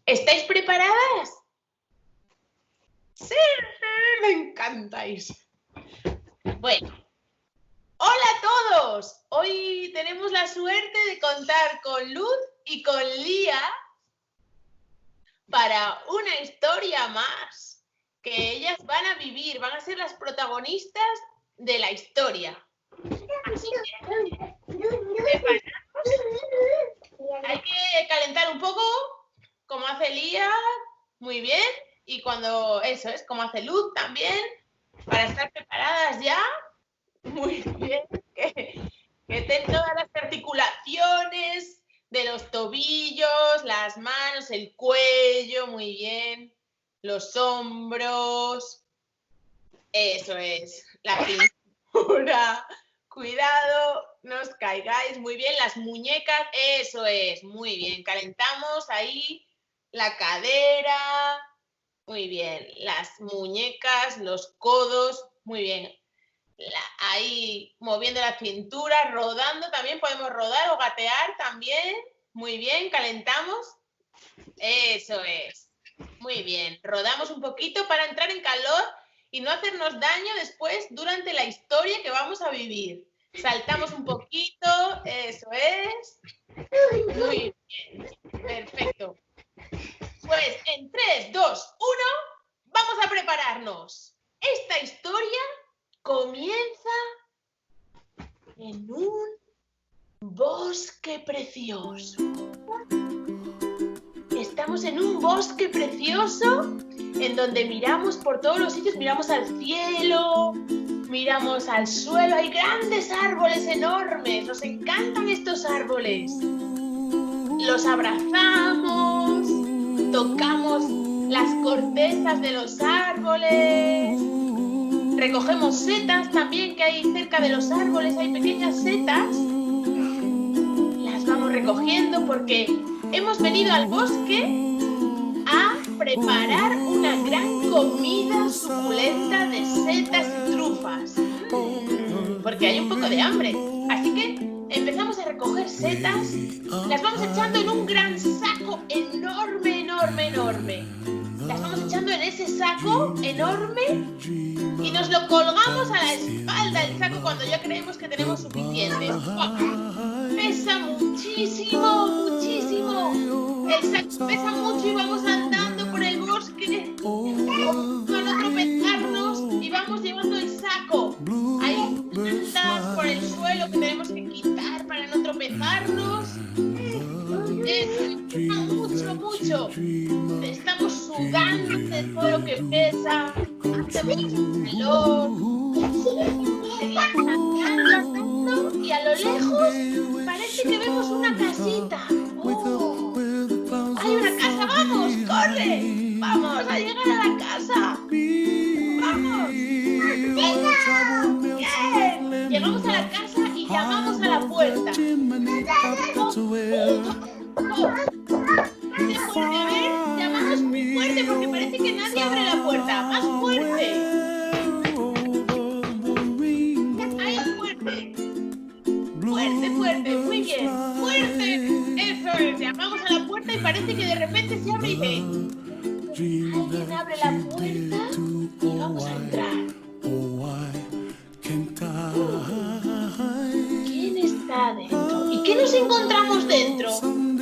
¿Estáis preparadas? Sí, me encantáis. Bueno, hola a todos. Hoy tenemos la suerte de contar con Luz y con Lía para una historia más que ellas van a vivir, van a ser las protagonistas de la historia. Así que, hay que calentar un poco, como hace Lía, muy bien, y cuando eso es, como hace Luz también, para estar preparadas ya, muy bien, que estén todas las articulaciones de los tobillos, las manos, el cuello, muy bien, los hombros, eso es, la cintura, cuidado, no os caigáis, muy bien, las muñecas, eso es, muy bien, calentamos ahí la cadera, muy bien, las muñecas, los codos, muy bien, ahí moviendo la cintura, rodando también, podemos rodar o gatear también, muy bien, calentamos, eso es, muy bien, rodamos un poquito para entrar en calor y no hacernos daño después durante la historia que vamos a vivir. Saltamos un poquito, eso es, muy bien, perfecto. Pues en 3, 2, 1, vamos a prepararnos. Esta historia comienza en un bosque precioso. Estamos en un bosque precioso en donde miramos por todos los sitios, miramos al cielo, miramos al suelo, hay grandes árboles enormes, nos encantan estos árboles. Los abrazamos, tocamos las cortezas de los árboles, recogemos setas también que hay cerca de los árboles, hay pequeñas setas, las vamos recogiendo porque hemos venido al bosque a preparar una gran comida suculenta de setas y trufas, porque hay un poco de hambre, así que empezamos a recoger setas, las vamos echando en un gran saco enorme, enorme, enorme. Las vamos echando en ese saco enorme y nos lo colgamos a la espalda el saco cuando ya creemos que tenemos suficiente. Pesa muchísimo, muchísimo. El saco pesa mucho y vamos andando por el bosque para no tropezarnos y vamos llevando el saco. Hay plantas por el suelo que tenemos que quitar para no tropezarnos. Pesa mucho, mucho. Estamos sudando de todo lo que pesa. Hace mucho calor. Y a lo lejos parece que vemos una casita. ¡Oh! ¡Hay una casa! ¡Vamos! ¡Corre! ¡Vamos a llegar a la casa! ¡Vamos! ¡Venga! ¡Bien! Llegamos a la casa y llamamos a la puerta. Llamamos muy fuerte porque parece que nadie abre la puerta. ¡Más fuerte! ¡Ahí, fuerte! ¡Fuerte, fuerte! ¡Muy bien! ¡Fuerte! ¡Eso es! Llamamos a la puerta y parece que de repente se abre y dice: alguien abre la puerta y vamos a entrar. ¿Quién está dentro? ¿Y qué nos encontramos dentro? ¡Un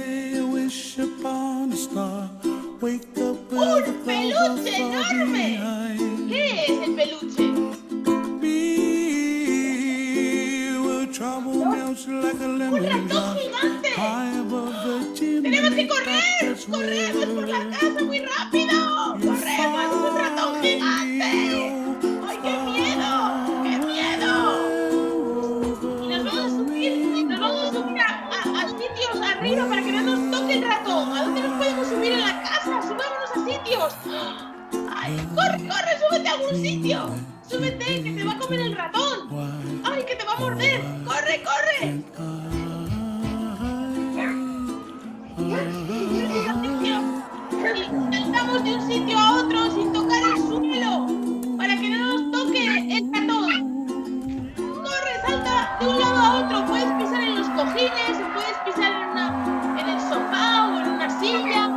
peluche enorme! ¿Qué es el peluche? ¡Un ratón gigante! ¡Tenemos que correr! ¡Corremos por la casa muy rápido! ¡Corremos! ¡Un ratón gigante! ¡Ay, qué miedo! ¡Qué miedo! Y nos vamos a subir a sitios arriba para que no nos toque el ratón. ¿A dónde nos podemos subir en la casa? ¡Subámonos a sitios! ¡Ay, corre, corre! ¡Súbete a algún sitio! ¡Súbete, que te va a comer el ratón! ¡Ay, que te va a morder! ¡Corre, corre! Y saltamos de un sitio a otro sin tocar el suelo para que no nos toque el ratón. ¡Corre, salta de un lado a otro! Puedes pisar en los cojines, puedes pisar en el sofá o en una silla.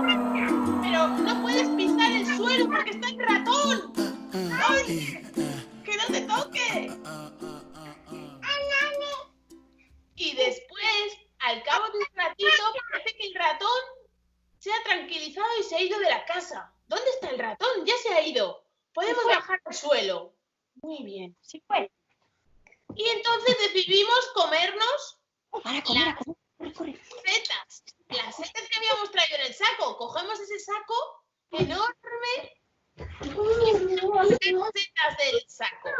se ha tranquilizado y se ha ido de la casa. ¿Dónde está el ratón? Ya se ha ido. Podemos bajar al suelo. Muy bien. Sí, pues. Y entonces decidimos comernos Corre. setas. Las setas que habíamos traído en el saco. Cogemos ese saco enorme y sacamos setas del saco.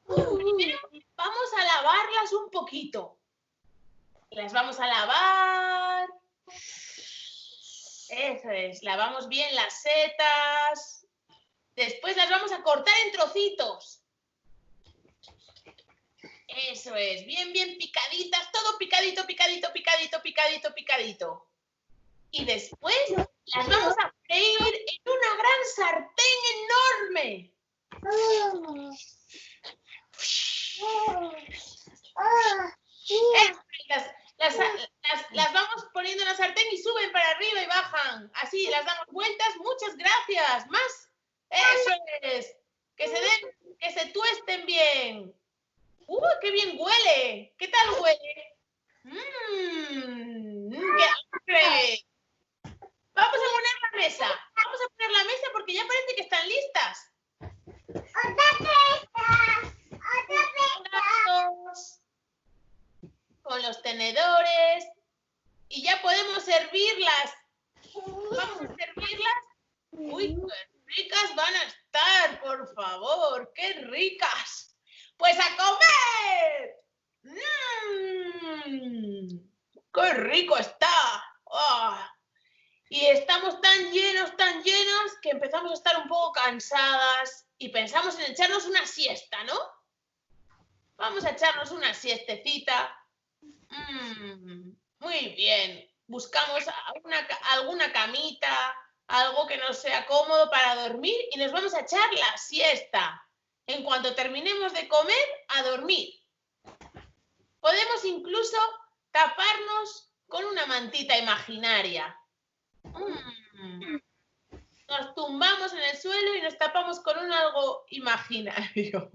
Primero vamos a lavarlas un poquito. Las vamos a lavar. Eso es, lavamos bien las setas. Después las vamos a cortar en trocitos. Eso es, bien picaditas, todo picadito. Y después las vamos a freír en una gran sartén enorme. Las vamos poniendo en la sartén y suben para arriba y bajan. Así, las damos vueltas. Muchas gracias. Más. Eso es. Que se tuesten bien. ¡Qué bien huele! ¿Qué tal huele? ¡Qué hambre! Vamos a poner la mesa. Vamos a poner la mesa porque ya parece que están listas. Con los tenedores. Y ya podemos servirlas. Vamos a servirlas. ¡Uy, qué ricas van a estar! Por favor, ¡qué ricas! ¡Pues a comer! ¡Qué rico está! ¡Oh! Y estamos tan llenos que empezamos a estar un poco cansadas y pensamos en echarnos una siesta, ¿no? Vamos a echarnos una siestecita. Muy bien. Buscamos alguna camita, algo que nos sea cómodo para dormir y nos vamos a echar la siesta. En cuanto terminemos de comer, a dormir. Podemos incluso taparnos con una mantita imaginaria. Nos tumbamos en el suelo y nos tapamos con algo imaginario.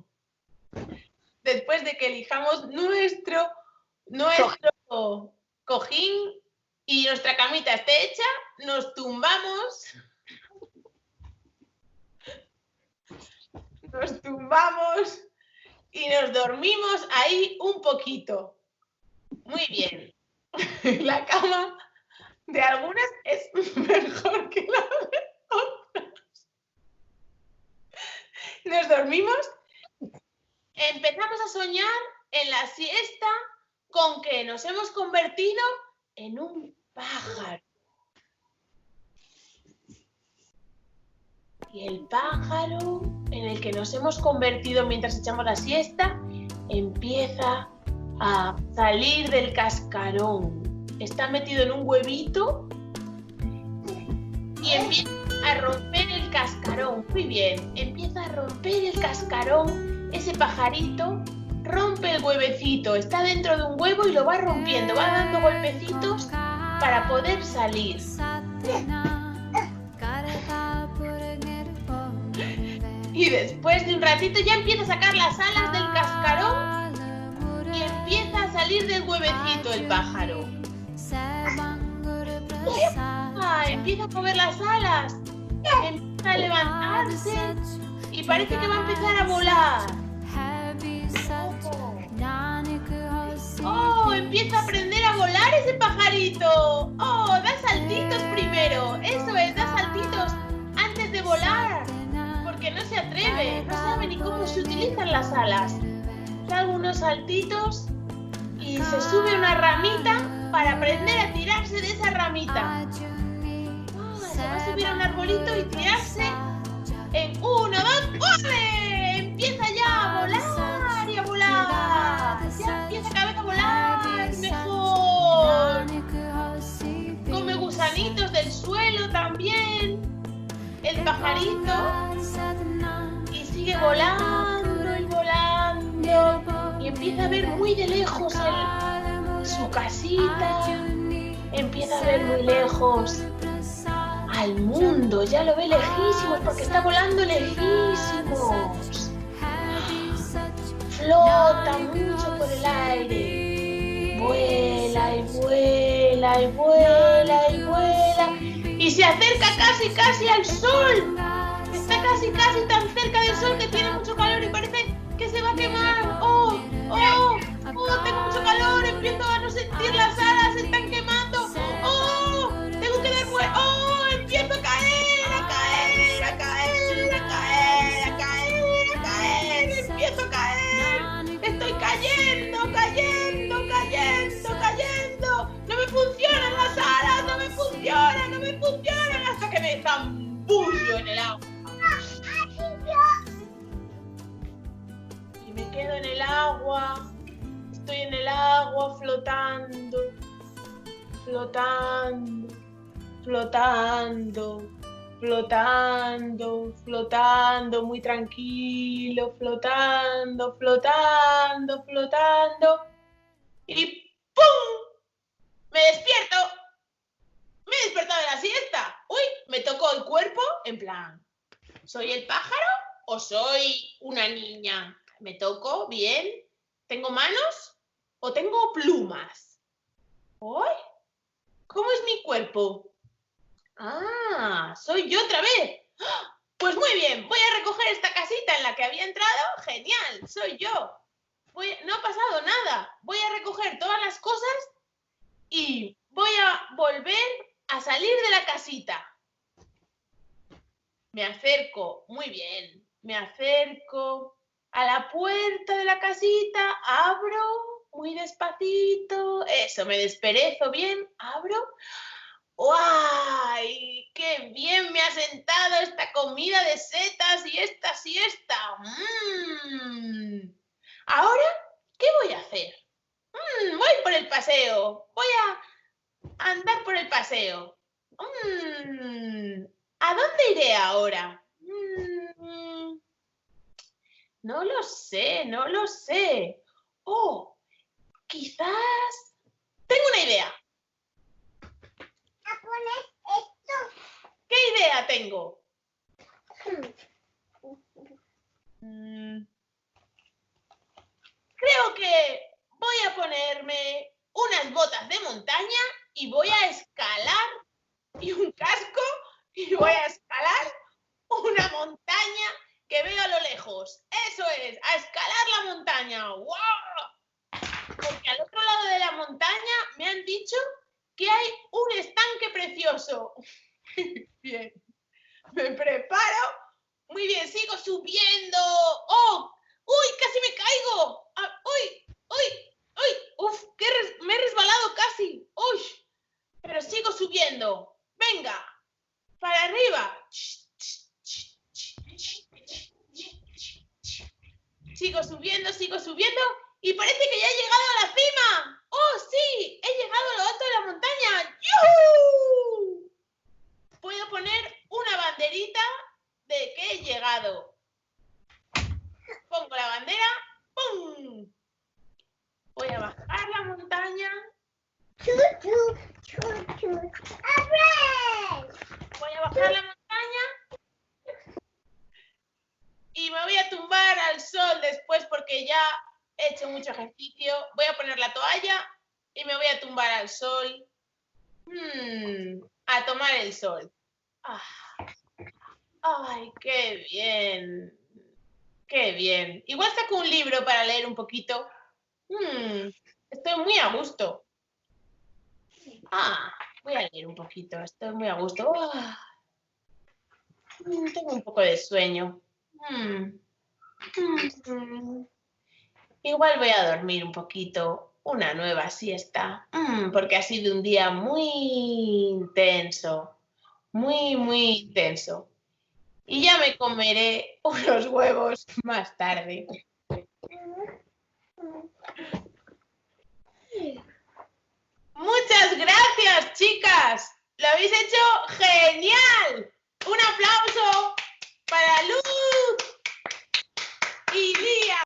Después de que elijamos nuestro cojín y nuestra camita esté hecha, nos tumbamos. Nos tumbamos y nos dormimos ahí un poquito. Muy bien. La cama de algunas es mejor que la de otras. Nos dormimos. Empezamos a soñar en la siesta con que nos hemos convertido en un pájaro. Y el pájaro en el que nos hemos convertido mientras echamos la siesta empieza a salir del cascarón. Está metido en un huevito y empieza a romper el cascarón. Muy bien, empieza a romper el cascarón. Ese pajarito rompe el huevecito. Está dentro de un huevo y lo va rompiendo. Va dando golpecitos para poder salir. Y después de un ratito ya empieza a sacar las alas del cascarón y empieza a salir del huevecito el pájaro. Empieza a mover las alas, empieza a levantarse y parece que va a empezar a volar. Empieza a aprender a volar ese pajarito. Da saltitos primero. Eso es, da saltitos antes de volar. Porque no se atreve, no sabe ni cómo se utilizan las alas. Da algunos saltitos y se sube a una ramita para aprender a tirarse de esa ramita. Se va a subir a un arbolito y tirarse en 1, 2, ¡ole! Empieza ya a volar y a volar. Ya empieza cada vez a volar mejor. Come gusanitos del suelo también. El pajarito. Y sigue volando y volando. Y empieza a ver muy de lejos su casita. Empieza a ver muy lejos al mundo. Ya lo ve lejísimos porque está volando lejísimos. Flota mucho por el aire. Vuela y vuela y vuela y vuela. Y se acerca casi al sol. Está casi tan cerca del sol que tiene mucho calor y parece que se va a quemar. ¡Oh! Tengo mucho calor, empiezo a no sentir las alas, se están quemando. ¡Oh! Tengo que dar vuelta. ¡Oh! Empiezo a caer. Empiezo a caer. Estoy cayendo. No me funcionan las alas, no me funcionan hasta que me zambullo en el agua. Y me quedo en el agua. Estoy en el agua flotando, muy tranquilo, flotando. Y ¡pum! Me despierto. Me he despertado de la siesta. Uy, me tocó el cuerpo en plan, ¿soy el pájaro o soy una niña? Me toco bien. ¿Tengo manos o tengo plumas? ¿Uy? ¿Cómo es mi cuerpo? Ah, soy yo otra vez. Pues muy bien, voy a recoger esta casita en la que había entrado. Genial, soy yo. No ha pasado nada. Voy a recoger todas las cosas y voy a volver a salir de la casita. Me acerco, muy bien, me acerco a la puerta de la casita, abro muy despacito, eso, me desperezo bien, abro. ¡Guay! ¡Qué bien me ha sentado esta comida de setas y esta siesta! Ahora, ¿qué voy a hacer? Voy por el paseo, voy a andar por el paseo. ¿A dónde iré ahora? No lo sé. Oh, quizás... Tengo una idea. ¿Qué idea tengo? Creo que voy a ponerme unas botas de montaña y voy a escalar, y un casco, y voy a escalar una montaña que veo a lo lejos. Eso es, a escalar la montaña. ¡Wow! Porque al otro lado de la montaña me han dicho que hay un estanque precioso. Bien, me preparo. Muy bien, sigo subiendo. ¡Oh! ¡Uy! ¡Casi me caigo! ¡Uy! ¡Uf! Me he resbalado casi. ¡Uy! Pero sigo subiendo. ¡Venga! ¡Para arriba! Sigo subiendo y parece que ya he llegado a la cima. ¡Oh, sí! He llegado a lo alto de la montaña. ¡Yuhu! Puedo poner una banderita de que he llegado. Pongo la bandera. ¡Pum! Voy a bajar la montaña. Voy a bajar la montaña. Y me voy a tumbar al sol después porque ya he hecho mucho ejercicio. Voy a poner la toalla y me voy a tumbar al sol. A tomar el sol. ¡Ay, qué bien! ¡Qué bien! Igual saco un libro para leer un poquito. Estoy muy a gusto. Voy a leer un poquito. Estoy muy a gusto. Tengo un poco de sueño. Igual voy a dormir un poquito, una nueva siesta, porque ha sido un día muy intenso, muy intenso. Y ya me comeré unos huevos más tarde. Muchas gracias, chicas. Lo habéis hecho genial. Un aplauso para Luz.